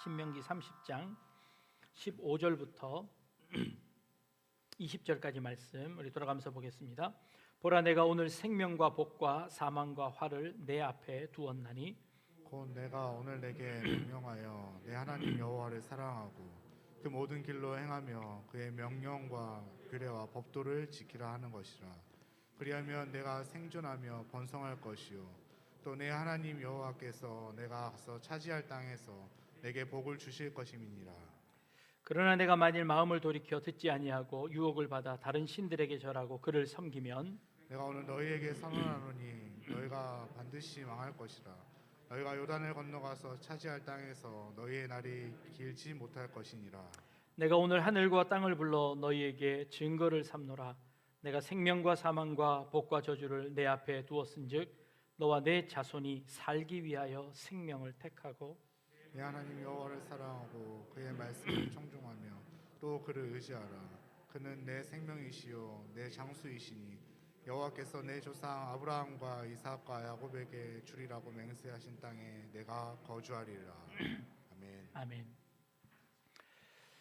신명기 30장 15절부터 20절까지 말씀 우리 돌아가면서 보겠습니다. 보라, 내가 오늘 생명과 복과 사망과 화를 내 앞에 두었나니 곧 내가 오늘 내게 명령하여 내 하나님 여호와를 사랑하고 그 모든 길로 행하며 그의 명령과 규례와 법도를 지키라 하는 것이라. 그리하면 내가 생존하며 번성할 것이요 또 내 하나님 여호와께서 내가 가서 차지할 땅에서 내게 복을 주실 것임이니라. 그러나 내가 만일 마음을 돌이켜 듣지 아니하고 유혹을 받아 다른 신들에게 절하고 그를 섬기면 내가 오늘 너희에게 선언하노니 너희가 반드시 망할 것이라. 너희가 요단을 건너가서 차지할 땅에서 너희의 날이 길지 못할 것이니라. 내가 오늘 하늘과 땅을 불러 너희에게 증거를 삼노라. 내가 생명과 사망과 복과 저주를 내 앞에 두었은즉 너와 내 자손이 살기 위하여 생명을 택하고 내 하나님 여호와를 사랑하고 그의 말씀을 청종하며 또 그를 의지하라. 그는 내 생명이시요 내 장수이시니 여호와께서 내 조상 아브라함과 이삭과 야곱에게 주리라고 맹세하신 땅에 내가 거주하리라. 아멘. 아멘.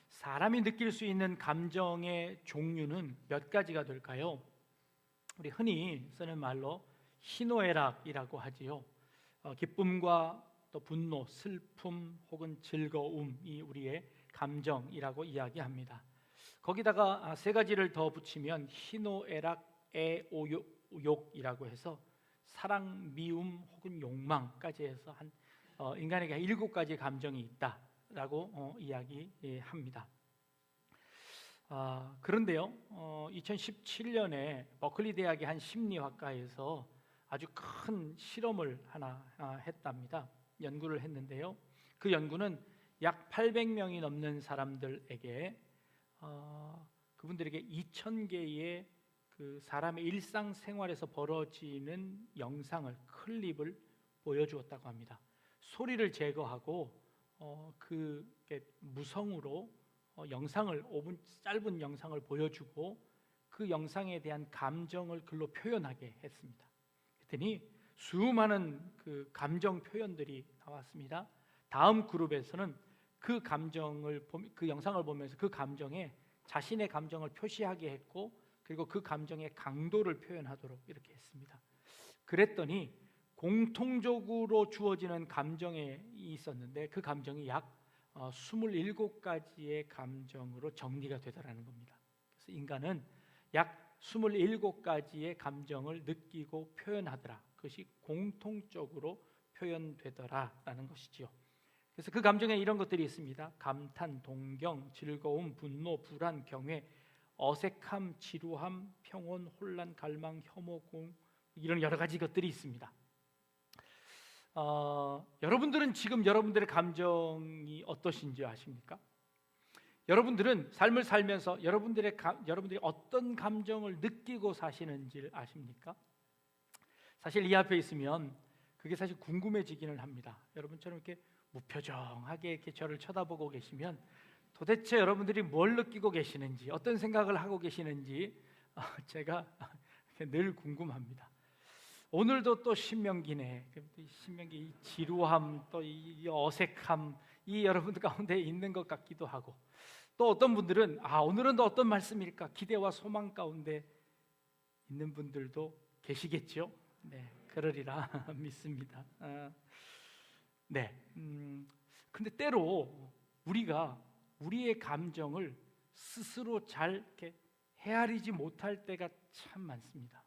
사람이 느낄 수 있는 감정의 종류는 몇 가지가 될까요? 우리 흔히 쓰는 말로 희노애락이라고 하지요. 기쁨과 또 분노, 슬픔 혹은 즐거움이 우리의 감정이라고 이야기합니다. 거기다가 세 가지를 더 붙이면 희노애락, 애오욕이라고 해서 사랑, 미움 혹은 욕망까지 해서 인간에게 7가지 감정이 있다라고 이야기합니다. 그런데요, 2017년에 버클리 대학의 한 심리학과에서 아주 큰 실험을 하나 했답니다. 연구를 했는데요, 그 연구는 약 800명이 넘는 사람들에게 그분들에게 2,000개의 그 사람의 일상생활에서 벌어지는 영상을, 클립을 보여주었다고 합니다. 소리를 제거하고 그 무성으로 영상을 5분 짧은 영상을 보여주고 그 영상에 대한 감정을 글로 표현하게 했습니다. 그랬더니 수많은 그 감정 표현들이 나왔습니다. 다음 그룹에서는 그 영상을 보면서 그 감정에 자신의 감정을 표시하게 했고, 그리고 그 감정의 강도를 표현하도록 이렇게 했습니다. 그랬더니 공통적으로 주어지는 감정이 있었는데 그 감정이 약 27가지의 감정으로 정리가 되더라는 겁니다. 그래서 인간은 약 27가지의 감정을 느끼고 표현하더라. 그것이 공통적으로 표현되더라라는 것이지요. 그래서 그 감정에 이런 것들이 있습니다. 감탄, 동경, 즐거움, 분노, 불안, 경외, 어색함, 지루함, 평온, 혼란, 갈망, 혐오, 공, 이런 여러 가지 것들이 있습니다. 여러분들은 지금 여러분들의 감정이 어떠신지 아십니까? 여러분들은 삶을 살면서 여러분들이 어떤 감정을 느끼고 사시는지를 아십니까? 사실 이 앞에 있으면 그게 사실 궁금해지기는 합니다. 여러분처럼 이렇게 무표정하게 이렇게 저를 쳐다보고 계시면 도대체 여러분들이 뭘 느끼고 계시는지, 어떤 생각을 하고 계시는지 제가 늘 궁금합니다. 오늘도 또 신명기네. 신명기 이 지루함, 또 이 어색함, 이 여러분들 가운데 있는 것 같기도 하고, 또 어떤 분들은 오늘은 또 어떤 말씀일까 기대와 소망 가운데 있는 분들도 계시겠죠. 네, 그러리라 믿습니다. 네. 근데 때로 우리가 우리의 감정을 스스로 잘 이렇게 헤아리지 못할 때가 참 많습니다.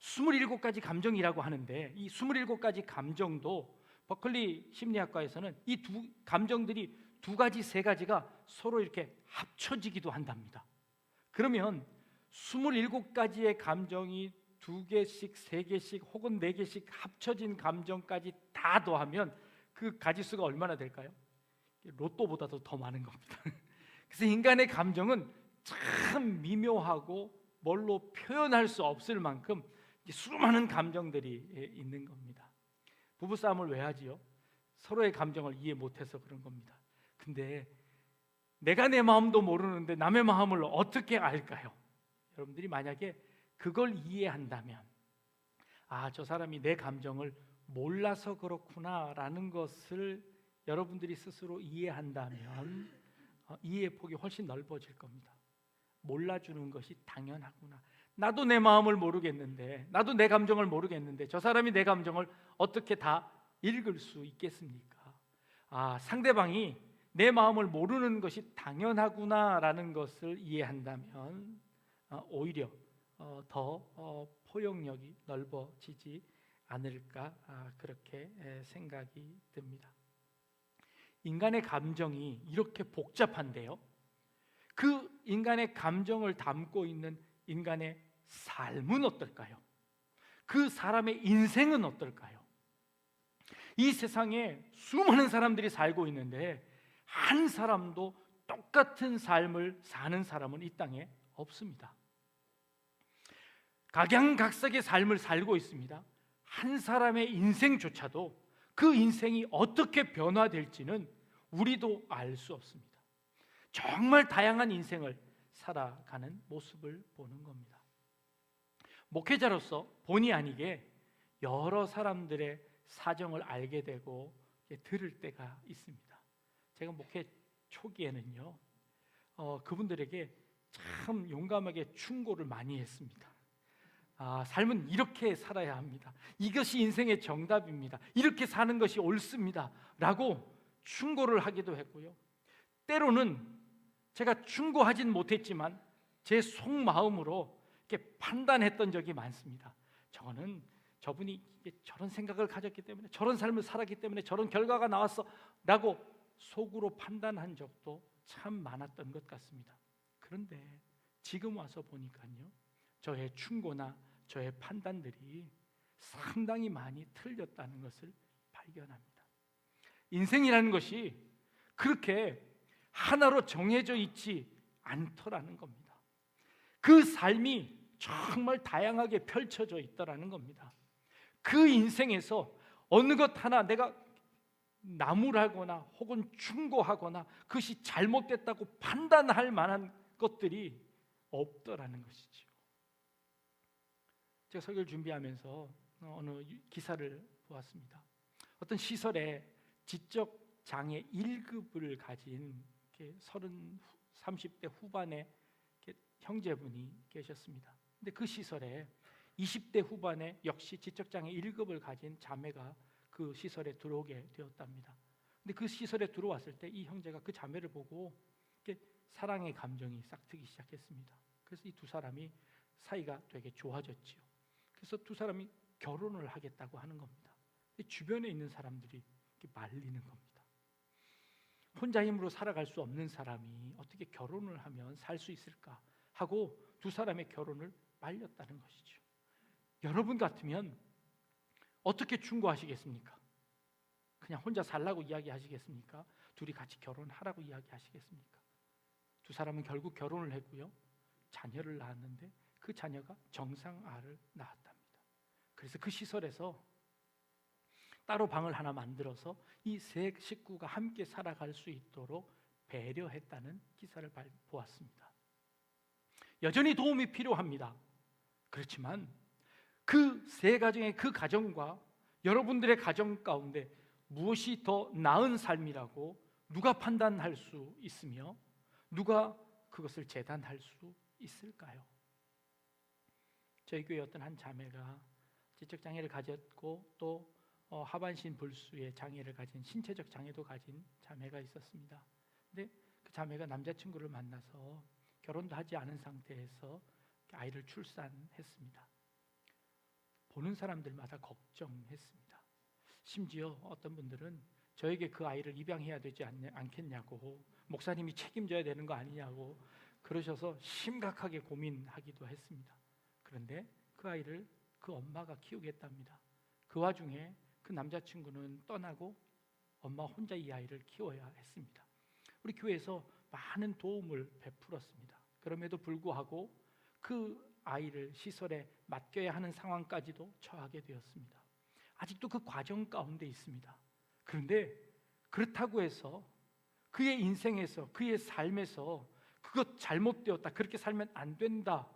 27가지 감정이라고 하는데 이 27가지 감정도 버클리 심리학과에서는 이 감정들이 2가지, 3가지가 서로 이렇게 합쳐지기도 한답니다. 그러면 27가지의 감정이 2개씩, 3개씩 혹은 4개씩 합쳐진 감정까지 다 더하면 그 가지수가 얼마나 될까요? 로또보다도 더 많은 겁니다. 그래서 인간의 감정은 참 미묘하고 뭘로 표현할 수 없을 만큼 수많은 감정들이 있는 겁니다. 부부싸움을 왜 하지요? 서로의 감정을 이해 못해서 그런 겁니다. 근데 내가 내 마음도 모르는데 남의 마음을 어떻게 알까요? 여러분들이 만약에 그걸 이해한다면 저 사람이 내 감정을 몰라서 그렇구나라는 것을 여러분들이 스스로 이해한다면 이해의 폭이 훨씬 넓어질 겁니다. 몰라주는 것이 당연하구나. 나도 내 마음을 모르겠는데, 나도 내 감정을 모르겠는데 저 사람이 내 감정을 어떻게 다 읽을 수 있겠습니까? 상대방이 내 마음을 모르는 것이 당연하구나라는 것을 이해한다면 오히려 더 포용력이 넓어지지 않을까, 그렇게 생각이 듭니다. 인간의 감정이 이렇게 복잡한데요, 그 인간의 감정을 담고 있는 인간의 삶은 어떨까요? 그 사람의 인생은 어떨까요? 이 세상에 수많은 사람들이 살고 있는데 한 사람도 똑같은 삶을 사는 사람은 이 땅에 없습니다. 각양각색의 삶을 살고 있습니다. 한 사람의 인생조차도 그 인생이 어떻게 변화될지는 우리도 알 수 없습니다. 정말 다양한 인생을 살아가는 모습을 보는 겁니다. 목회자로서 본의 아니게 여러 사람들의 사정을 알게 되고 들을 때가 있습니다. 제가 목회 초기에는요, 그분들에게 참 용감하게 충고를 많이 했습니다. 삶은 이렇게 살아야 합니다. 이것이 인생의 정답입니다. 이렇게 사는 것이 옳습니다. 라고 충고를 하기도 했고요. 때로는 제가 충고하진 못했지만 제 속마음으로 이렇게 판단했던 적이 많습니다. 저분이 저런 생각을 가졌기 때문에, 저런 삶을 살았기 때문에 저런 결과가 나왔어 라고 속으로 판단한 적도 참 많았던 것 같습니다. 그런데 지금 와서 보니까요, 저의 충고나 저의 판단들이 상당히 많이 틀렸다는 것을 발견합니다. 인생이라는 것이 그렇게 하나로 정해져 있지 않더라는 겁니다. 그 삶이 정말 다양하게 펼쳐져 있더라는 겁니다. 그 인생에서 어느 것 하나 내가 나무라거나 혹은 충고하거나 그것이 잘못됐다고 판단할 만한 것들이 없더라는 것이죠. 제가 설교를 준비하면서 어느 기사를 보았습니다. 어떤 시설에 지적 장애 1급을 가진 30대 후반의 형제분이 계셨습니다. 근데 그 시설에 20대 후반에 역시 지적장애 1급을 가진 자매가 그 시설에 들어오게 되었답니다. 근데 그 시설에 들어왔을 때 이 형제가 그 자매를 보고 사랑의 감정이 싹트기 시작했습니다. 그래서 이 두 사람이 사이가 되게 좋아졌지요. 그래서 두 사람이 결혼을 하겠다고 하는 겁니다. 근데 주변에 있는 사람들이 말리는 겁니다. 혼자 힘으로 살아갈 수 없는 사람이 어떻게 결혼을 하면 살 수 있을까 하고 두 사람의 결혼을 말렸다는 것이죠. 여러분 같으면 어떻게 충고하시겠습니까? 그냥 혼자 살라고 이야기하시겠습니까? 둘이 같이 결혼하라고 이야기하시겠습니까? 두 사람은 결국 결혼을 했고요, 자녀를 낳았는데 그 자녀가 정상아를 낳았답니다. 그래서 그 시설에서 따로 방을 하나 만들어서 이 세 식구가 함께 살아갈 수 있도록 배려했다는 기사를 보았습니다. 여전히 도움이 필요합니다. 그렇지만 그 세 가정의 그 가정과 여러분들의 가정 가운데 무엇이 더 나은 삶이라고 누가 판단할 수 있으며 누가 그것을 재단할 수 있을까요? 저희 교회 어떤 한 자매가 지적장애를 가졌고 또 하반신 불수의 장애를 가진, 신체적 장애도 가진 자매가 있었습니다. 근데 그 자매가 남자친구를 만나서 결혼도 하지 않은 상태에서 아이를 출산했습니다. 보는 사람들마다 걱정했습니다. 심지어 어떤 분들은 저에게 그 아이를 입양해야 되지 않겠냐고, 목사님이 책임져야 되는 거 아니냐고 그러셔서 심각하게 고민하기도 했습니다. 그런데 그 아이를 그 엄마가 키우겠답니다. 그 와중에 그 남자친구는 떠나고 엄마 혼자 이 아이를 키워야 했습니다. 우리 교회에서 많은 도움을 베풀었습니다. 그럼에도 불구하고 그 아이를 시설에 맡겨야 하는 상황까지도 처하게 되었습니다. 아직도 그 과정 가운데 있습니다. 그런데 그렇다고 해서 그의 인생에서, 그의 삶에서 그것 잘못되었다, 그렇게 살면 안 된다,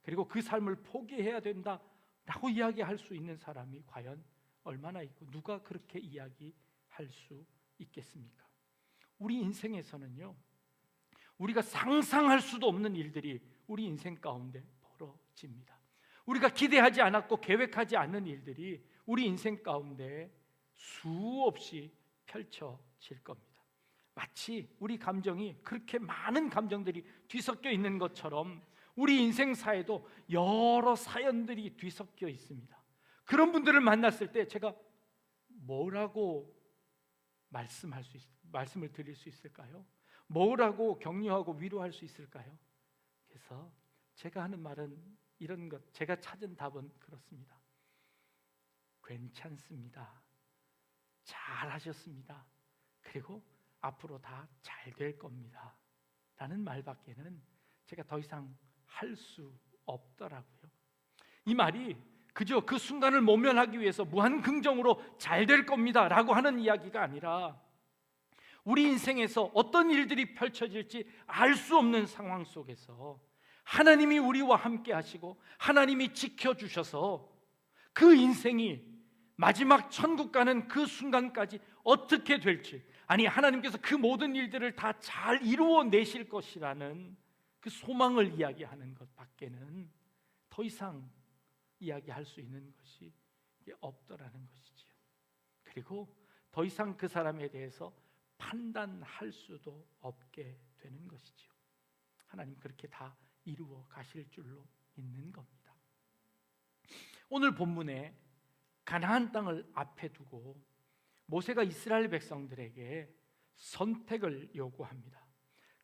그리고 그 삶을 포기해야 된다 라고 이야기할 수 있는 사람이 과연 얼마나 있고 누가 그렇게 이야기할 수 있겠습니까? 우리 인생에서는요, 우리가 상상할 수도 없는 일들이 우리 인생 가운데 벌어집니다. 우리가 기대하지 않았고 계획하지 않는 일들이 우리 인생 가운데 수없이 펼쳐질 겁니다. 마치 우리 감정이 그렇게 많은 감정들이 뒤섞여 있는 것처럼 우리 인생사에도 여러 사연들이 뒤섞여 있습니다. 그런 분들을 만났을 때 제가 뭐라고 말씀을 드릴 수 있을까요? 뭐라고 격려하고 위로할 수 있을까요? 그래서 제가 하는 말은 이런 것, 제가 찾은 답은 그렇습니다. 괜찮습니다. 잘하셨습니다. 그리고 앞으로 다 잘 될 겁니다. 라는 말밖에는 제가 더 이상 할 수 없더라고요. 이 말이 그저 그 순간을 모면하기 위해서 무한 긍정으로 잘 될 겁니다 라고 하는 이야기가 아니라 우리 인생에서 어떤 일들이 펼쳐질지 알 수 없는 상황 속에서 하나님이 우리와 함께 하시고 하나님이 지켜주셔서 그 인생이 마지막 천국 가는 그 순간까지 어떻게 될지, 아니 하나님께서 그 모든 일들을 다 잘 이루어내실 것이라는 그 소망을 이야기하는 것 밖에는 더 이상 이야기할 수 있는 것이 없더라는 것이지요. 그리고 더 이상 그 사람에 대해서 판단할 수도 없게 되는 것이지요. 하나님 그렇게 다 이루어 가실 줄로 믿는 겁니다. 오늘 본문에 가나안 땅을 앞에 두고 모세가 이스라엘 백성들에게 선택을 요구합니다.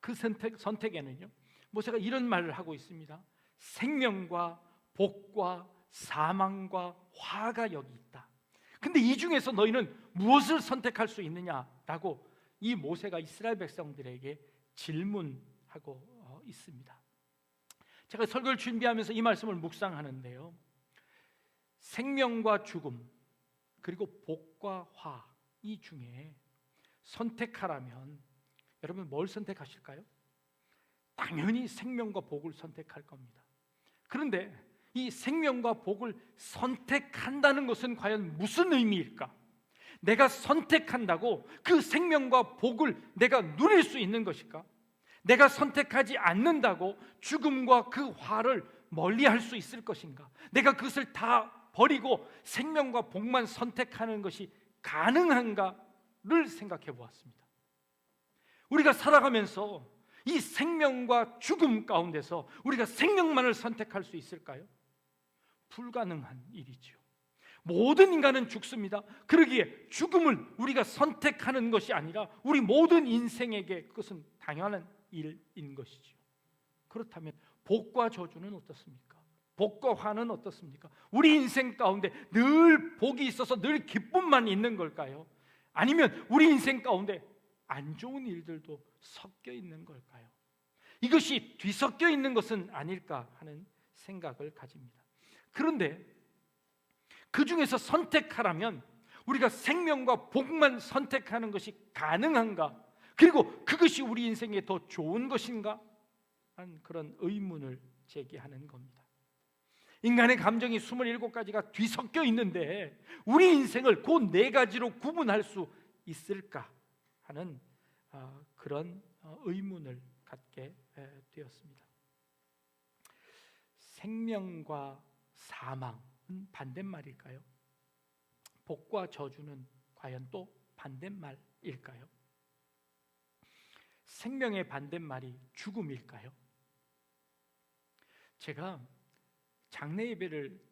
그 선택에는요, 모세가 이런 말을 하고 있습니다. 생명과 복과 사망과 화가 여기 있다. 근데 이 중에서 너희는 무엇을 선택할 수 있느냐라고 이 모세가 이스라엘 백성들에게 질문하고 있습니다. 제가 설교를 준비하면서 이 말씀을 묵상하는데요, 생명과 죽음 그리고 복과 화, 이 중에 선택하라면 여러분 뭘 선택하실까요? 당연히 생명과 복을 선택할 겁니다. 그런데 이 생명과 복을 선택한다는 것은 과연 무슨 의미일까? 내가 선택한다고 그 생명과 복을 내가 누릴 수 있는 것일까? 내가 선택하지 않는다고 죽음과 그 화를 멀리할 수 있을 것인가? 내가 그것을 다 버리고 생명과 복만 선택하는 것이 가능한가를 생각해 보았습니다. 우리가 살아가면서 이 생명과 죽음 가운데서 우리가 생명만을 선택할 수 있을까요? 불가능한 일이죠. 모든 인간은 죽습니다. 그러기에 죽음을 우리가 선택하는 것이 아니라 우리 모든 인생에게 그것은 당연한 일인 것이죠. 그렇다면 복과 저주는 어떻습니까? 복과 화는 어떻습니까? 우리 인생 가운데 늘 복이 있어서 늘 기쁨만 있는 걸까요? 아니면 우리 인생 가운데 안 좋은 일들도 섞여 있는 걸까요? 이것이 뒤섞여 있는 것은 아닐까 하는 생각을 가집니다. 그런데 그 중에서 선택하라면 우리가 생명과 복만 선택하는 것이 가능한가? 그리고 그것이 우리 인생에 더 좋은 것인가? 하는 그런 의문을 제기하는 겁니다. 인간의 감정이 27가지가 뒤섞여 있는데 우리 인생을 그 4가지로 구분할 수 있을까 하는 그런 의문을 갖게 되었습니다. 생명과 사망은 반대말일까요? 복과 저주는 과연 또 반대말일까요? 생명의 반대말이 죽음일까요? 제가 장례 예배를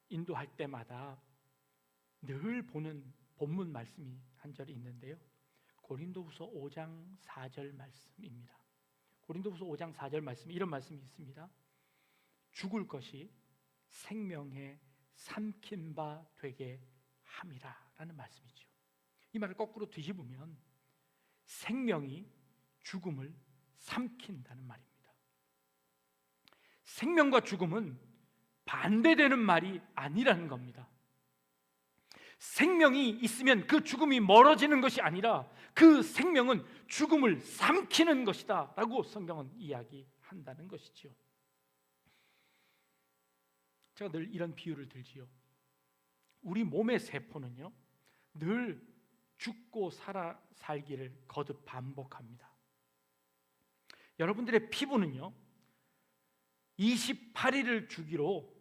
인도할 때마다 늘 보는 본문 말씀이 한 절이 있는데요, 고린도후서 5장 4절 말씀입니다. 고린도후서 5장 4절 말씀, 이런 말씀이 있습니다. 죽을 것이 생명의 삼킨 바 되게 함이라 라는 말씀이죠. 이 말을 거꾸로 뒤집으면 생명이 죽음을 삼킨다는 말입니다. 생명과 죽음은 반대되는 말이 아니라는 겁니다. 생명이 있으면 그 죽음이 멀어지는 것이 아니라 그 생명은 죽음을 삼키는 것이다 라고 성경은 이야기한다는 것이죠. 제가 늘 이런 비유를 들지요. 우리 몸의 세포는요, 늘 죽고 살기를 거듭 반복합니다. 여러분들의 피부는요 28일을 주기로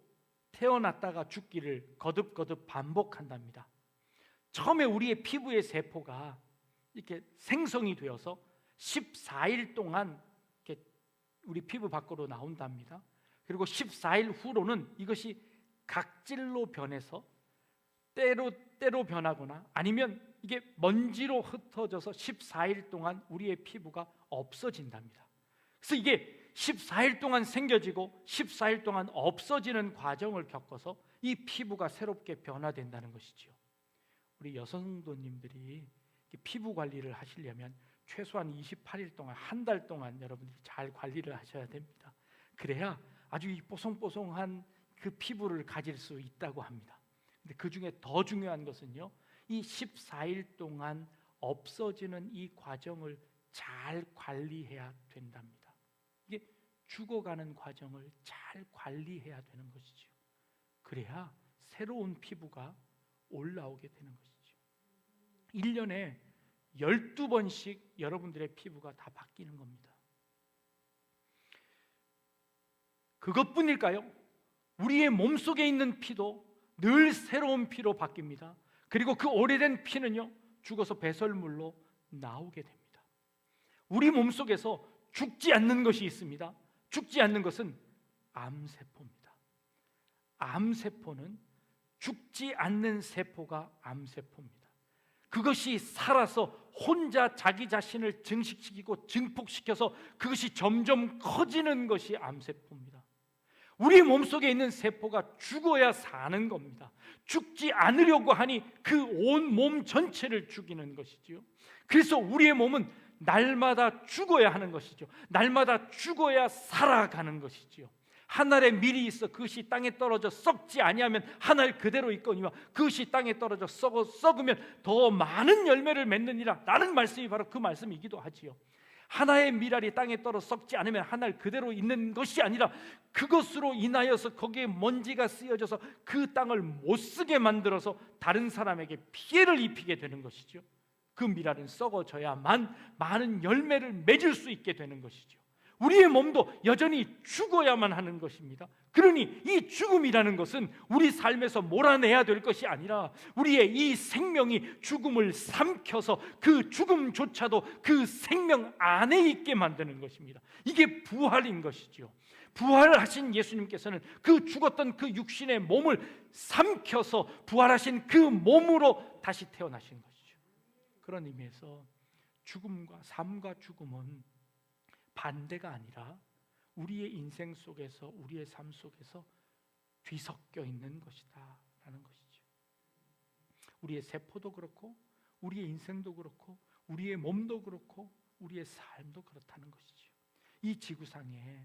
태어났다가 죽기를 거듭 반복한답니다. 처음에 우리의 피부의 세포가 이렇게 생성이 되어서 14일 동안 이렇게 우리 피부 밖으로 나온답니다. 그리고 14일 후로는 이것이 각질로 변해서 때로 변하거나 아니면 이게 먼지로 흩어져서 14일 동안 우리의 피부가 없어진답니다. 그래서 이게 14일 동안 생겨지고 14일 동안 없어지는 과정을 겪어서 이 피부가 새롭게 변화된다는 것이지요. 우리 여성도님들이 피부 관리를 하시려면 최소한 28일 동안, 한 달 동안 여러분들이 잘 관리를 하셔야 됩니다. 그래야 아주 이 뽀송뽀송한 그 피부를 가질 수 있다고 합니다. 근데 그 중에 더 중요한 것은요, 이 14일 동안 없어지는 이 과정을 잘 관리해야 된답니다. 이게 죽어가는 과정을 잘 관리해야 되는 것이죠. 그래야 새로운 피부가 올라오게 되는 것이죠. 1년에 12번씩 여러분들의 피부가 다 바뀌는 겁니다. 그것뿐일까요? 우리의 몸속에 있는 피도 늘 새로운 피로 바뀝니다. 그리고 그 오래된 피는요 죽어서 배설물로 나오게 됩니다. 우리 몸속에서 죽지 않는 것이 있습니다. 죽지 않는 것은 암세포입니다. 암세포는 죽지 않는 세포가 암세포입니다. 그것이 살아서 혼자 자기 자신을 증식시키고 증폭시켜서 그것이 점점 커지는 것이 암세포입니다. 우리 몸속에 있는 세포가 죽어야 사는 겁니다. 죽지 않으려고 하니 그 온 몸 전체를 죽이는 것이지요. 그래서 우리의 몸은 날마다 죽어야 하는 것이죠. 날마다 죽어야 살아가는 것이지요. 한 알의 밀이 있어 그것이 땅에 떨어져 썩지 아니하면 한 알 그대로 있거니와 그것이 땅에 떨어져 썩으면 더 많은 열매를 맺느니라 라는 말씀이 바로 그 말씀이기도 하지요. 하나의 밀알이 땅에 떨어져 썩지 않으면 한 알 그대로 있는 것이 아니라 그것으로 인하여서 거기에 먼지가 쓰여져서 그 땅을 못 쓰게 만들어서 다른 사람에게 피해를 입히게 되는 것이죠. 그 밀알은 썩어져야만 많은 열매를 맺을 수 있게 되는 것이죠. 우리의 몸도 여전히 죽어야만 하는 것입니다. 그러니 이 죽음이라는 것은 우리 삶에서 몰아내야 될 것이 아니라 우리의 이 생명이 죽음을 삼켜서 그 죽음조차도 그 생명 안에 있게 만드는 것입니다. 이게 부활인 것이죠. 부활하신 예수님께서는 그 죽었던 그 육신의 몸을 삼켜서 부활하신 그 몸으로 다시 태어나신 것이죠. 그런 의미에서 죽음과 삶과 죽음은 반대가 아니라 우리의 인생 속에서 우리의 삶 속에서 뒤섞여 있는 것이다 라는 것이죠. 우리의 세포도 그렇고 우리의 인생도 그렇고 우리의 몸도 그렇고 우리의 삶도 그렇다는 것이죠. 이 지구상에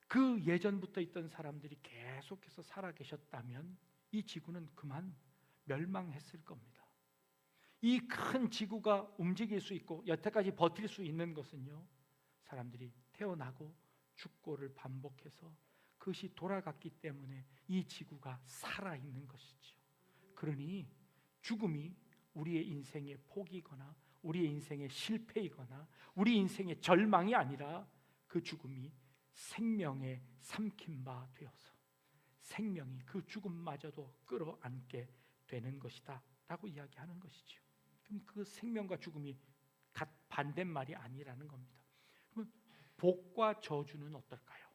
그 예전부터 있던 사람들이 계속해서 살아 계셨다면 이 지구는 그만 멸망했을 겁니다. 이 큰 지구가 움직일 수 있고 여태까지 버틸 수 있는 것은요, 사람들이 태어나고 죽고를 반복해서 그것이 돌아갔기 때문에 이 지구가 살아있는 것이죠. 그러니 죽음이 우리의 인생의 포기거나 우리의 인생의 실패이거나 우리 인생의 절망이 아니라 그 죽음이 생명에 삼킨 바 되어서 생명이 그 죽음마저도 끌어안게 되는 것이다 라고 이야기하는 것이죠. 그럼 그 생명과 죽음이 반대말이 아니라는 겁니다. 그럼 복과 저주는 어떨까요?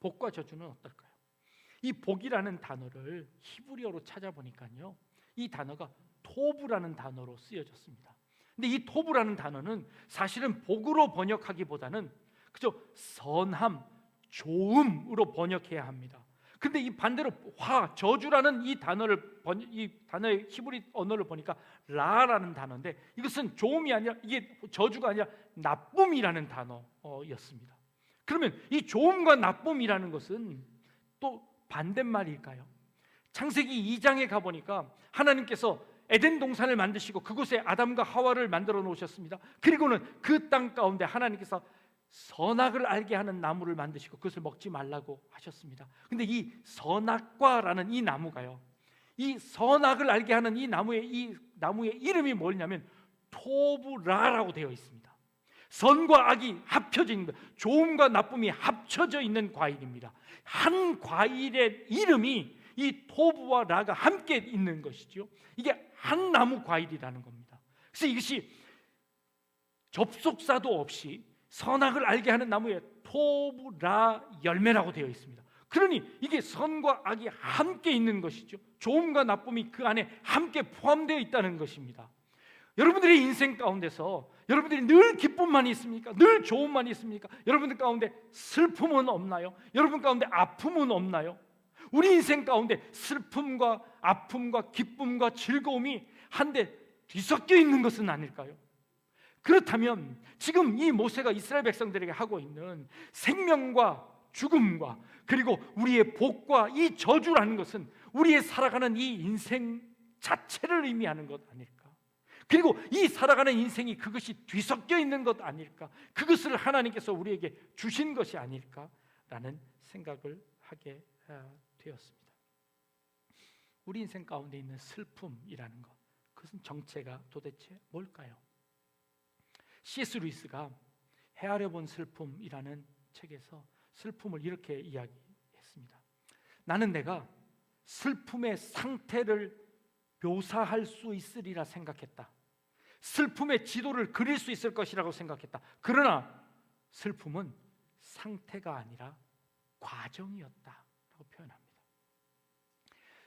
복과 저주는 어떨까요? 이 복이라는 단어를 히브리어로 찾아보니까요, 이 단어가 토브라는 단어로 쓰여졌습니다. 근데 이 토브라는 단어는 사실은 복으로 번역하기보다는 그저 선함, 좋음으로 번역해야 합니다. 근데 이 반대로 저주라는 이 단어의 히브리 언어를 보니까 라라는 단어인데 이것은 좋음이 아니라 이게 저주가 아니라 나쁨이라는 단어였습니다. 그러면 이 좋음과 나쁨이라는 것은 또 반대말일까요? 창세기 2장에 가보니까 하나님께서 에덴 동산을 만드시고 그곳에 아담과 하와를 만들어 놓으셨습니다. 그리고는 그 땅 가운데 하나님께서 선악을 알게 하는 나무를 만드시고 그것을 먹지 말라고 하셨습니다. 근데 이 선악과라는 이 나무가요, 이 선악을 알게 하는 이 나무의 이름이 뭐냐면 토브라라고 되어 있습니다. 선과 악이 합쳐져 있는 것, 좋음과 나쁨이 합쳐져 있는 과일입니다. 한 과일의 이름이 이 토브와 라가 함께 있는 것이죠. 이게 한 나무 과일이라는 겁니다. 그래서 이것이 접속사도 없이 선악을 알게 하는 나무에 토브라 열매라고 되어 있습니다. 그러니 이게 선과 악이 함께 있는 것이죠. 좋음과 나쁨이 그 안에 함께 포함되어 있다는 것입니다. 여러분들의 인생 가운데서 여러분들이 늘 기쁨만 있습니까? 늘 좋음만 있습니까? 여러분들 가운데 슬픔은 없나요? 여러분 가운데 아픔은 없나요? 우리 인생 가운데 슬픔과 아픔과 기쁨과 즐거움이 한데 뒤섞여 있는 것은 아닐까요? 그렇다면 지금 이 모세가 이스라엘 백성들에게 하고 있는 생명과 죽음과 그리고 우리의 복과 이 저주라는 것은 우리의 살아가는 이 인생 자체를 의미하는 것 아닐까? 그리고 이 살아가는 인생이 그것이 뒤섞여 있는 것 아닐까? 그것을 하나님께서 우리에게 주신 것이 아닐까라는 생각을 하게 되었습니다. 우리 인생 가운데 있는 슬픔이라는 것, 그것은 정체가 도대체 뭘까요? C.S. 루이스가 헤아려 본 슬픔이라는 책에서 슬픔을 이렇게 이야기했습니다. 나는 내가 슬픔의 상태를 묘사할 수 있으리라 생각했다. 슬픔의 지도를 그릴 수 있을 것이라고 생각했다. 그러나 슬픔은 상태가 아니라 과정이었다라고 표현합니다.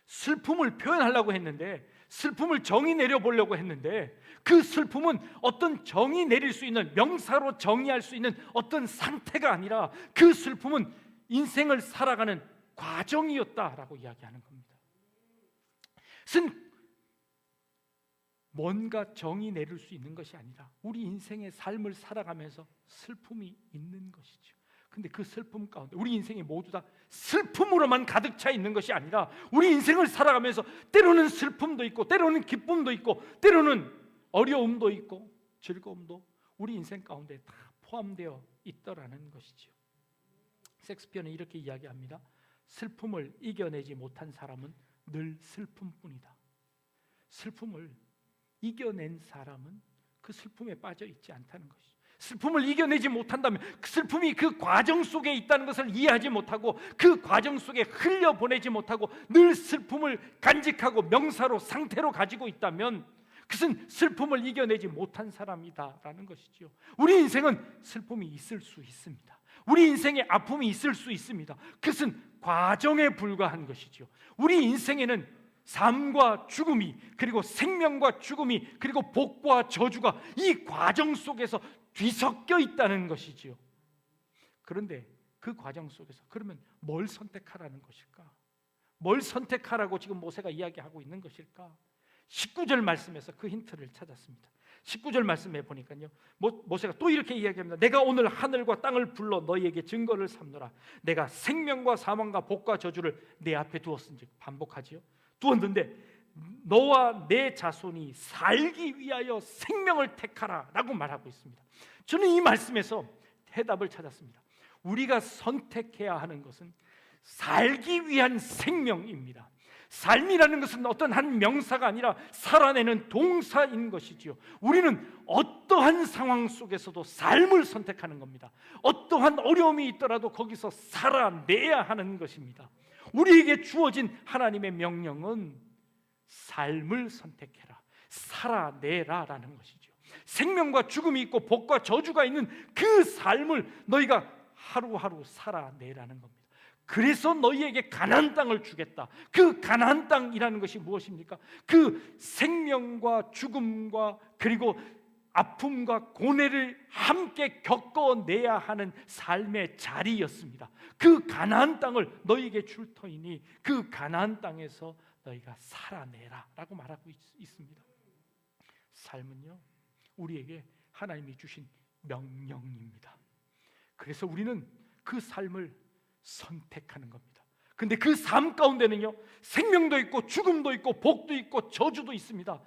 슬픔을 표현하려고 했는데, 슬픔을 정의 내려보려고 했는데, 그 슬픔은 어떤 정의 내릴 수 있는, 명사로 정의할 수 있는 어떤 상태가 아니라 그 슬픔은 인생을 살아가는 과정이었다라고 이야기하는 겁니다. 그것은 뭔가 정의 내릴 수 있는 것이 아니라 우리 인생의 삶을 살아가면서 슬픔이 있는 것이죠. 근데 그 슬픔 가운데 우리 인생이 모두 다 슬픔으로만 가득 차 있는 것이 아니라 우리 인생을 살아가면서 때로는 슬픔도 있고 때로는 기쁨도 있고 때로는 어려움도 있고 즐거움도 우리 인생 가운데 다 포함되어 있더라는 것이죠. 섹스피어는 이렇게 이야기합니다. 슬픔을 이겨내지 못한 사람은 늘 슬픔뿐이다. 슬픔을 이겨낸 사람은 그 슬픔에 빠져 있지 않다는 것이죠. 슬픔을 이겨내지 못한다면 그 슬픔이 그 과정 속에 있다는 것을 이해하지 못하고 그 과정 속에 흘려보내지 못하고 늘 슬픔을 간직하고 명사로 상태로 가지고 있다면 그것은 슬픔을 이겨내지 못한 사람이다라는 것이죠. 우리 인생은 슬픔이 있을 수 있습니다. 우리 인생에 아픔이 있을 수 있습니다. 그것은 과정에 불과한 것이죠. 우리 인생에는 삶과 죽음이 그리고 생명과 죽음이 그리고 복과 저주가 이 과정 속에서 뒤섞여 있다는 것이지요. 그런데 그 과정 속에서 그러면 뭘 선택하라는 것일까? 뭘 선택하라고 지금 모세가 이야기하고 있는 것일까? 19절 말씀에서 그 힌트를 찾았습니다. 19절 말씀에 보니까요, 모세가 또 이렇게 이야기합니다. 내가 오늘 하늘과 땅을 불러 너희에게 증거를 삼노라. 내가 생명과 사망과 복과 저주를 내 앞에 두었은즉, 반복하지요. 두었는데 너와 내 자손이 살기 위하여 생명을 택하라 라고 말하고 있습니다. 저는 이 말씀에서 해답을 찾았습니다. 우리가 선택해야 하는 것은 살기 위한 생명입니다. 삶이라는 것은 어떤 한 명사가 아니라 살아내는 동사인 것이지요. 우리는 어떠한 상황 속에서도 삶을 선택하는 겁니다. 어떠한 어려움이 있더라도 거기서 살아내야 하는 것입니다. 우리에게 주어진 하나님의 명령은 삶을 선택해라, 살아내라라는 것이죠. 생명과 죽음이 있고 복과 저주가 있는 그 삶을 너희가 하루하루 살아내라는 겁니다. 그래서 너희에게 가나안 땅을 주겠다. 그 가나안 땅이라는 것이 무엇입니까? 그 생명과 죽음과 그리고 아픔과 고뇌를 함께 겪어내야 하는 삶의 자리였습니다. 그 가나안 땅을 너희에게 줄 터이니 그 가나안 땅에서 너희가 살아내라 라고 말하고 있습니다. 삶은요, 우리에게 하나님이 주신 명령입니다. 그래서 우리는 그 삶을 선택하는 겁니다. 근데 그 삶 가운데는요, 생명도 있고 죽음도 있고 복도 있고 저주도 있습니다.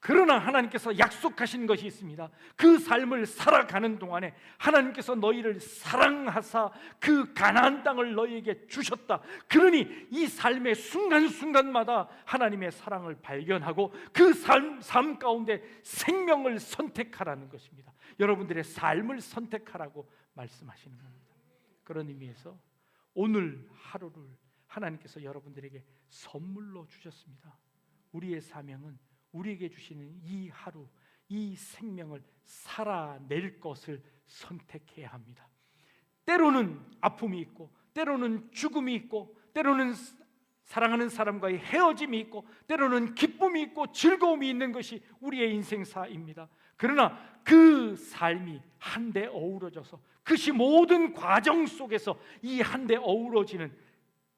그러나 하나님께서 약속하신 것이 있습니다. 그 삶을 살아가는 동안에 하나님께서 너희를 사랑하사 그 가나안 땅을 너희에게 주셨다. 그러니 이 삶의 순간순간마다 하나님의 사랑을 발견하고 그 삶 가운데 생명을 선택하라는 것입니다. 여러분들의 삶을 선택하라고 말씀하시는 겁니다. 그런 의미에서 오늘 하루를 하나님께서 여러분들에게 선물로 주셨습니다. 우리의 사명은 우리에게 주시는 이 하루, 이 생명을 살아낼 것을 선택해야 합니다. 때로는 아픔이 있고, 때로는 죽음이 있고, 때로는 사랑하는 사람과의 헤어짐이 있고, 때로는 기쁨이 있고 즐거움이 있는 것이 우리의 인생사입니다. 그러나 그 삶이 한데 어우러져서 그것이 모든 과정 속에서 이 한데 어우러지는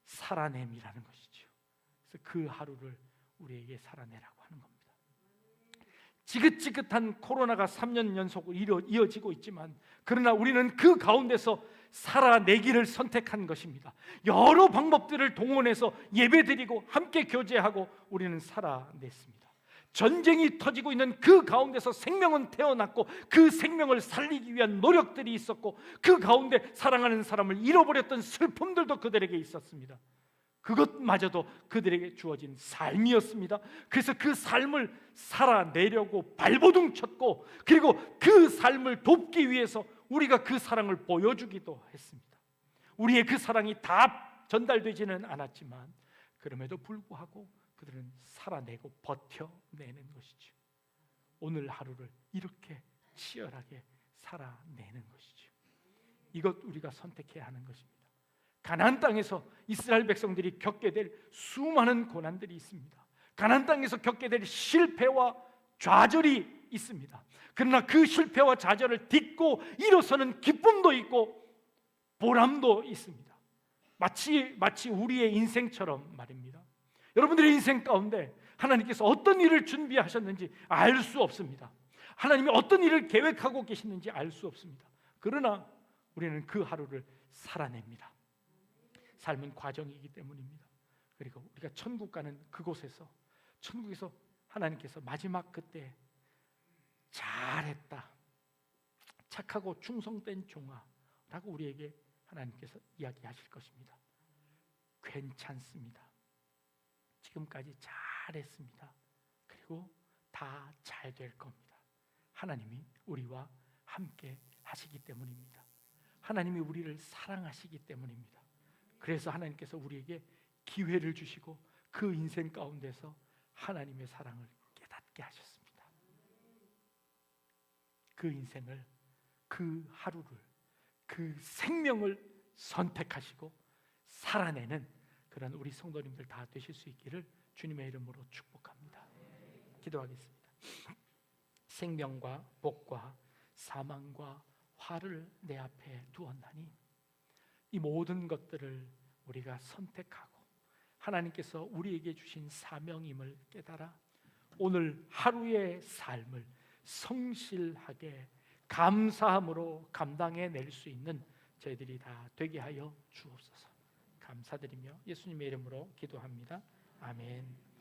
살아냄이라는 것이죠. 그래서 그 하루를 우리에게 살아내라고 하는 겁니다. 지긋지긋한 코로나가 3년 연속으로 이어지고 있지만 그러나 우리는 그 가운데서 살아내기를 선택한 것입니다. 여러 방법들을 동원해서 예배드리고 함께 교제하고 우리는 살아냈습니다. 전쟁이 터지고 있는 그 가운데서 생명은 태어났고 그 생명을 살리기 위한 노력들이 있었고 그 가운데 사랑하는 사람을 잃어버렸던 슬픔들도 그들에게 있었습니다. 그것마저도 그들에게 주어진 삶이었습니다. 그래서 그 삶을 살아내려고 발버둥 쳤고 그리고 그 삶을 돕기 위해서 우리가 그 사랑을 보여주기도 했습니다. 우리의 그 사랑이 다 전달되지는 않았지만 그럼에도 불구하고 그들은 살아내고 버텨내는 것이죠. 오늘 하루를 이렇게 치열하게 살아내는 것이죠. 이것 우리가 선택해야 하는 것입니다. 가나안 땅에서 이스라엘 백성들이 겪게 될 수많은 고난들이 있습니다. 가나안 땅에서 겪게 될 실패와 좌절이 있습니다. 그러나 그 실패와 좌절을 딛고 일어서는 기쁨도 있고 보람도 있습니다. 마치 우리의 인생처럼 말입니다. 여러분들의 인생 가운데 하나님께서 어떤 일을 준비하셨는지 알 수 없습니다. 하나님이 어떤 일을 계획하고 계시는지 알 수 없습니다. 그러나 우리는 그 하루를 살아냅니다. 삶은 과정이기 때문입니다. 그리고 우리가 천국 가는 그곳에서 천국에서 하나님께서 마지막 그때 잘했다, 착하고 충성된 종아라고 우리에게 하나님께서 이야기하실 것입니다. 괜찮습니다. 지금까지 잘했습니다. 그리고 다 잘 될 겁니다. 하나님이 우리와 함께 하시기 때문입니다. 하나님이 우리를 사랑하시기 때문입니다. 그래서 하나님께서 우리에게 기회를 주시고 그 인생 가운데서 하나님의 사랑을 깨닫게 하셨습니다. 그 인생을, 그 하루를, 그 생명을 선택하시고 살아내는 그런 우리 성도님들 다 되실 수 있기를 주님의 이름으로 축복합니다. 기도하겠습니다. 생명과 복과 사망과 화를 내 앞에 두었나니 이 모든 것들을 우리가 선택하고 하나님께서 우리에게 주신 사명임을 깨달아 오늘 하루의 삶을 성실하게 감사함으로 감당해낼 수 있는 저희들이 다 되게 하여 주옵소서. 감사드리며 예수님의 이름으로 기도합니다. 아멘.